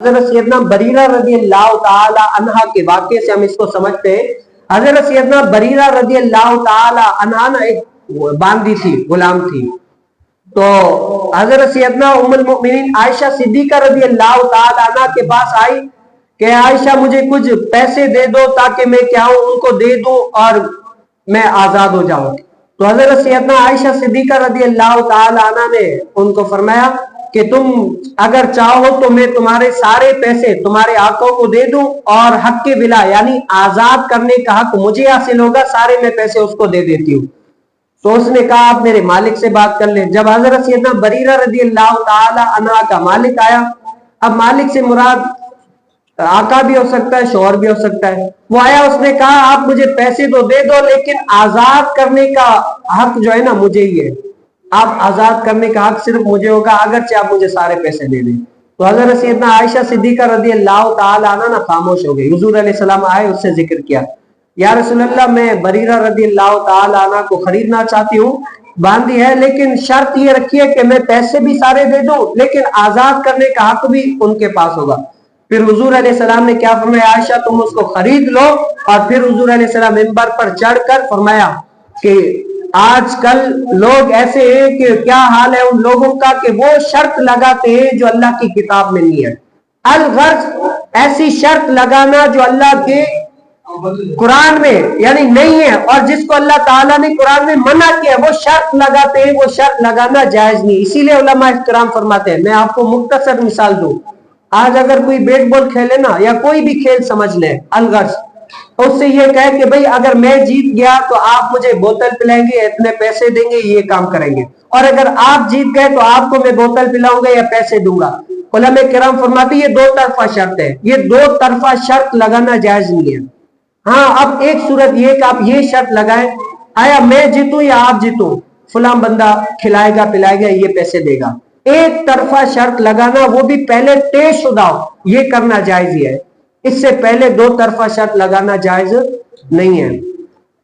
حضرت سیدنا بریرہ رضی اللہ تعالی عنہ کے واقعے سے ہم اس کو سمجھتے ہیں۔ حضرت سیدنا بریرہ رضی اللہ تعالی عنہ نے ایک باندی تھی، غلام تھی، تو حضرت سیدنا ام المؤمنین عائشہ صدیقہ رضی اللہ تعالی عنہ کے پاس آئی کہ عائشہ مجھے کچھ پیسے دے دو تاکہ میں کیا ہوں ان کو دے دوں اور میں آزاد ہو جاؤں۔ تو حضرت سیدنا عائشہ صدیقہ رضی اللہ تعالی عنہ نے ان کو فرمایا کہ تم اگر چاہو تو میں تمہارے سارے پیسے تمہارے آقا کو دے دوں اور حق کے بلا یعنی آزاد کرنے کا حق مجھے حاصل ہوگا، سارے میں پیسے اس کو دے دیتی ہوں۔ تو اس نے کہا آپ میرے مالک سے بات کر لیں۔ جب حضرت سیدنا بریرہ رضی اللہ تعالی عنہ کا مالک آیا، اب مالک سے مراد آقا بھی ہو سکتا ہے، شوہر بھی ہو سکتا ہے، وہ آیا، اس نے کہا آپ مجھے پیسے تو دے دو لیکن آزاد کرنے کا حق جو ہے نا مجھے ہی ہے، آپ آزاد کرنے کا حق صرف مجھے ہوگا اگرچہ آپ مجھے سارے پیسے دے دیں۔ تو حضرت سیدنا عائشہ صدیقہ رضی اللہ تعالی عنہ خاموش ہو گئی۔ حضور علیہ السلام آئے، اس سے ذکر کیا، یا رسول اللہ میں بریرہ رضی اللہ تعالی عنہ کو خریدنا چاہتی ہوں، باندھی ہے، لیکن شرط یہ رکھی ہے کہ میں پیسے بھی سارے دے دوں لیکن آزاد کرنے کا حق بھی ان کے پاس ہوگا۔ پھر حضور علیہ السلام نے کیا فرمایا، عائشہ تم اس کو خرید لو، اور پھر حضور علیہ السلام منبر پر چڑھ کر فرمایا کہ آج کل لوگ ایسے ہیں کہ کیا حال ہے ان لوگوں کا کہ وہ شرط لگاتے ہیں جو اللہ کی کتاب میں نہیں ہے۔ الغرض ایسی شرط لگانا جو اللہ کے قرآن میں یعنی نہیں ہے اور جس کو اللہ تعالیٰ نے قرآن میں منع کیا وہ شرط لگاتے ہیں، وہ شرط لگانا جائز نہیں۔ اسی لیے علماء کرام فرماتے ہیں، میں آپ کو مختصر مثال دوں، آج اگر کوئی بیٹ بال کھیلے نا یا کوئی بھی کھیل سمجھ لے، الغرض اس سے یہ کہے کہ بھئی اگر میں جیت گیا تو آپ مجھے بوتل پلائیں گے، اتنے پیسے دیں گے، یہ کام کریں گے، اور اگر آپ جیت گئے تو آپ کو میں بوتل پلاؤں گا یا پیسے دوں گا۔ علماء کرام فرماتے ہیں یہ دو طرفہ شرط ہے، یہ دو طرفہ شرط لگانا جائز نہیں ہے۔ ہاں اب ایک صورت یہ کہ آپ یہ شرط لگائیں، آیا میں جیتوں یا آپ جیتوں، فلاں بندہ کھلائے گا پلائے گا یہ پیسے دے گا، ایک طرفہ شرط لگانا وہ بھی پہلے طے شدہ ہو، یہ کرنا جائز ہی ہے، اس سے پہلے دو طرفہ شرط لگانا جائز نہیں ہے۔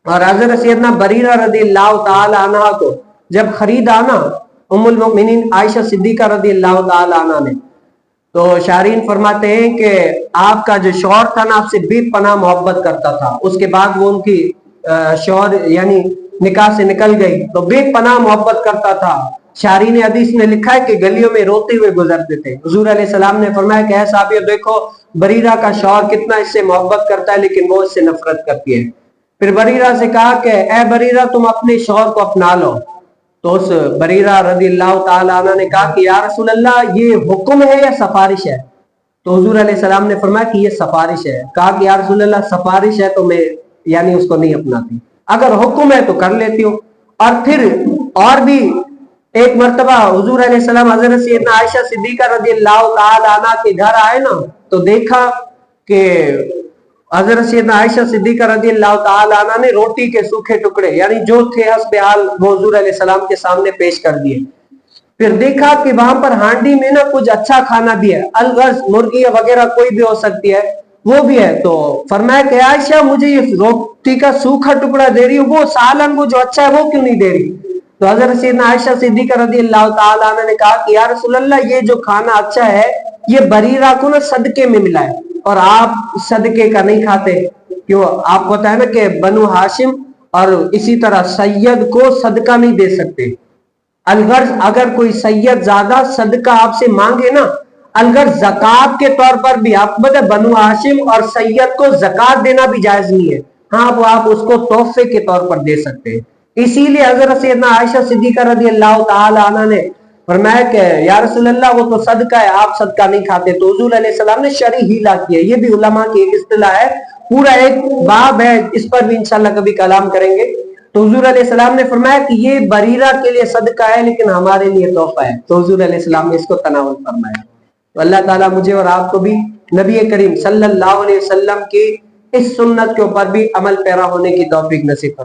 اور حضرت سیدنا بریرہ رضی اللہ تعالی عنہ کو جب خریدا نا ام المؤمنین عائشہ صدیقہ رضی اللہ تعالی عنہ نے، تو شارحین فرماتے ہیں کہ آپ کا جو شوہر تھا نا آپ سے بے پناہ محبت کرتا تھا، اس کے بعد وہ ان کی شوہر یعنی نکاح سے نکل گئی تو بے پناہ محبت کرتا تھا۔ شارحین حدیث نے لکھا ہے کہ گلیوں میں روتے ہوئے گزرتے تھے۔ حضور علیہ السلام نے فرمایا کہ اے صحابیو دیکھو بریرہ کا شوہر کتنا اس سے محبت کرتا ہے لیکن وہ اس سے نفرت کرتی ہے۔ پھر بریرہ سے کہا کہ اے بریرہ تم اپنے شوہر کو اپنا لو، تو اس بریرہ رضی اللہ تعالی عنہ نے کہا کہ یا رسول اللہ یہ حکم ہے یا سفارش ہے؟ تو حضور علیہ السلام نے فرمایا کہ یہ سفارش ہے۔ کہا کہ یا رسول اللہ سفارش ہے تو میں یعنی اس کو نہیں اپناتی، اگر حکم ہے تو کر لیتی ہوں۔ اور پھر اور بھی ایک مرتبہ حضور علیہ السلام حضرت سیدنا عائشہ صدیقہ رضی اللہ تعالی عنہ کے گھر آئے نا تو دیکھا کہ حضرت سیدنا عائشہ صدیقہ رضی اللہ تعالی عنہ نے روٹی کے سوکھے ٹکڑے یعنی جو تھے حسب حال وہ حضور علیہ السلام کے سامنے پیش کر دیے۔ پھر دیکھا کہ وہاں پر ہانڈی میں نا کچھ اچھا کھانا بھی ہے، الغرض مرغی وغیرہ کوئی بھی ہو سکتی ہے، وہ بھی ہے، تو فرمایا کہ عائشہ مجھے یہ روٹی کا سوکھا ٹکڑا دے رہی ہو، وہ سالن وہ جو اچھا ہے وہ کیوں نہیں دے رہی؟ تو حضرت سیدنا عائشہ صدیقہ رضی اللہ تعالی عنہ نے کہا کہ یا رسول اللہ یہ جو کھانا اچھا ہے یہ بریرہ کو نا صدقے میں ملا ہے اور آپ صدقے کا نہیں کھاتے، کیوں؟ آپ کو پتہ ہے نا کہ بنو ہاشم اور اسی طرح سید کو صدقہ نہیں دے سکتے۔ الغرض اگر کوئی سید زیادہ صدقہ آپ سے مانگے نا، الغرض زکوٰۃ کے طور پر بھی آپ بنو ہاشم اور سید کو زکوٰۃ دینا بھی جائز نہیں ہے، ہاں وہ آپ اس کو تحفے کے طور پر دے سکتے ہیں۔ اسی لیے حضرت سیدنا عائشہ صدیقہ رضی اللہ تعالی عنہ نے فرمایا کہ یا رسول اللہ وہ تو صدقہ ہے، آپ صدقہ نہیں کھاتے، تو حضور علیہ السلام نے شرعی ہیلہ کیا۔ یہ بھی علماء کی ایک اصطلاح ہے، پورا ایک باب ہے، اس پر بھی انشاءاللہ کبھی کلام کریں گے۔ تو حضور علیہ السلام نے فرمایا کہ یہ بریرہ کے لیے صدقہ ہے لیکن ہمارے لیے تحفہ ہے، تو حضور علیہ السلام نے اس کو تناول فرمایا۔ تو اللہ تعالیٰ مجھے اور آپ کو بھی نبی کریم صلی اللہ علیہ وسلم کی اس سنت کے اوپر بھی عمل پیرا ہونے کی توفیق نصیب فرمائے۔